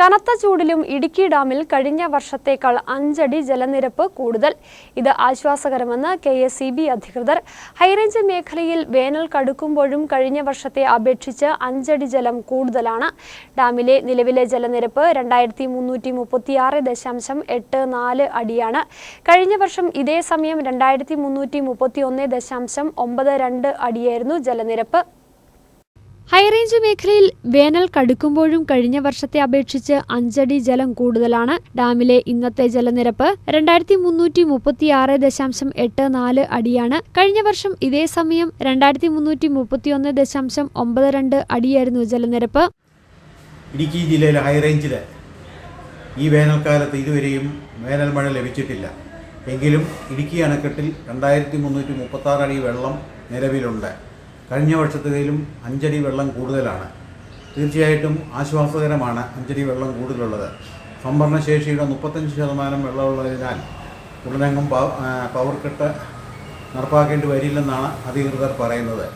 കനത്ത ചൂടിലും ഇടുക്കി ഡാമിൽ കഴിഞ്ഞ വർഷത്തേക്കാൾ 5 അടി ജലനിരപ്പ് കൂടുതൽ. ഇത് ആശ്വാസകരമെന്ന് KSEB അധികൃതർ. ഹൈറേഞ്ച് മേഖലയിൽ വേനൽ കടുക്കുമ്പോഴും കഴിഞ്ഞ വർഷത്തെ അപേക്ഷിച്ച് 5 അടി ജലം കൂടുതലാണ്. ഡാമിലെ നിലവിലെ ജലനിരപ്പ് 2336.84 അടിയാണ്. കഴിഞ്ഞ വർഷം ഇതേ സമയം 2331.92 അടിയായിരുന്നു ജലനിരപ്പ്. ഹൈറേഞ്ച് മേഖലയിൽ വേനൽ കടുക്കുമ്പോഴും കഴിഞ്ഞ വർഷത്തെ അപേക്ഷിച്ച് 5 അടി ജലം കൂടുതലാണ്. ഡാമിലെ ഇന്നത്തെ ജലനിരപ്പ് 2336.84 അടിയാണ്. കഴിഞ്ഞ വർഷം ഇതേ സമയം 2331.92 അടിയായിരുന്നു ജലനിരപ്പ്. ഇടുക്കി ജില്ലയിലെ ഹൈറേഞ്ചിൽ ഈ വേനൽക്കാലത്ത് ഇതുവരെയും വേനൽ മഴ ലഭിച്ചിട്ടില്ല. എങ്കിലും ഇടുക്കി അണക്കെട്ടിൽ 2336 അടി വെള്ളം നിലവിലുണ്ട്. കഴിഞ്ഞ വർഷത്തേതിലും 5 അടി വെള്ളം കൂടുതലാണ്. തീർച്ചയായിട്ടും ആശ്വാസകരമാണ് 5 അടി വെള്ളം കൂടുതലുള്ളത്. സംഭരണശേഷിയുടെ 35% വെള്ളമുള്ളതിനാൽ ഉടനെങ്ങും പവർ കട്ട് നടപ്പാക്കേണ്ടി വരില്ലെന്നാണ് അധികൃതർ പറയുന്നത്.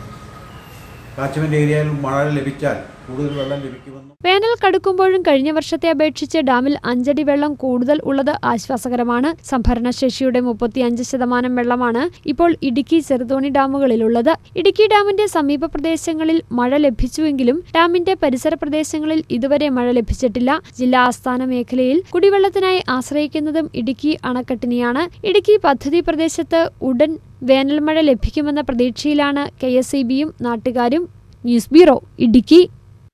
കാച്ച്മെന്റ് ഏരിയയിൽ മഴ ലഭിച്ചാൽ കൂടുതൽ വെള്ളം ലഭിക്കുമെന്നും. വേനൽ കടുക്കുമ്പോഴും കഴിഞ്ഞ വർഷത്തെ അപേക്ഷിച്ച് ഡാമിൽ 5 അടി വെള്ളം കൂടുതൽ ഉള്ളത് ആശ്വാസകരമാണ്. സംഭരണശേഷിയുടെ 35% വെള്ളമാണ് ഇപ്പോൾ ഇടുക്കി ചെറുതോണി ഡാമുകളിലുള്ളത്. ഇടുക്കി ഡാമിന്റെ സമീപ പ്രദേശങ്ങളിൽ മഴ ലഭിച്ചുവെങ്കിലും ഡാമിന്റെ പരിസര പ്രദേശങ്ങളിൽ ഇതുവരെ മഴ ലഭിച്ചിട്ടില്ല. ജില്ലാ ആസ്ഥാന മേഖലയിൽ കുടിവെള്ളത്തിനായി ആശ്രയിക്കുന്നതും ഇടുക്കി അണക്കെട്ടിനെയാണ്. ഇടുക്കി പദ്ധതി പ്രദേശത്ത് ഉടൻ വേനൽമഴ ലഭിക്കുമെന്ന പ്രതീക്ഷയിലാണ് KSEBയും നാട്ടുകാരും. News bureau, Idukki.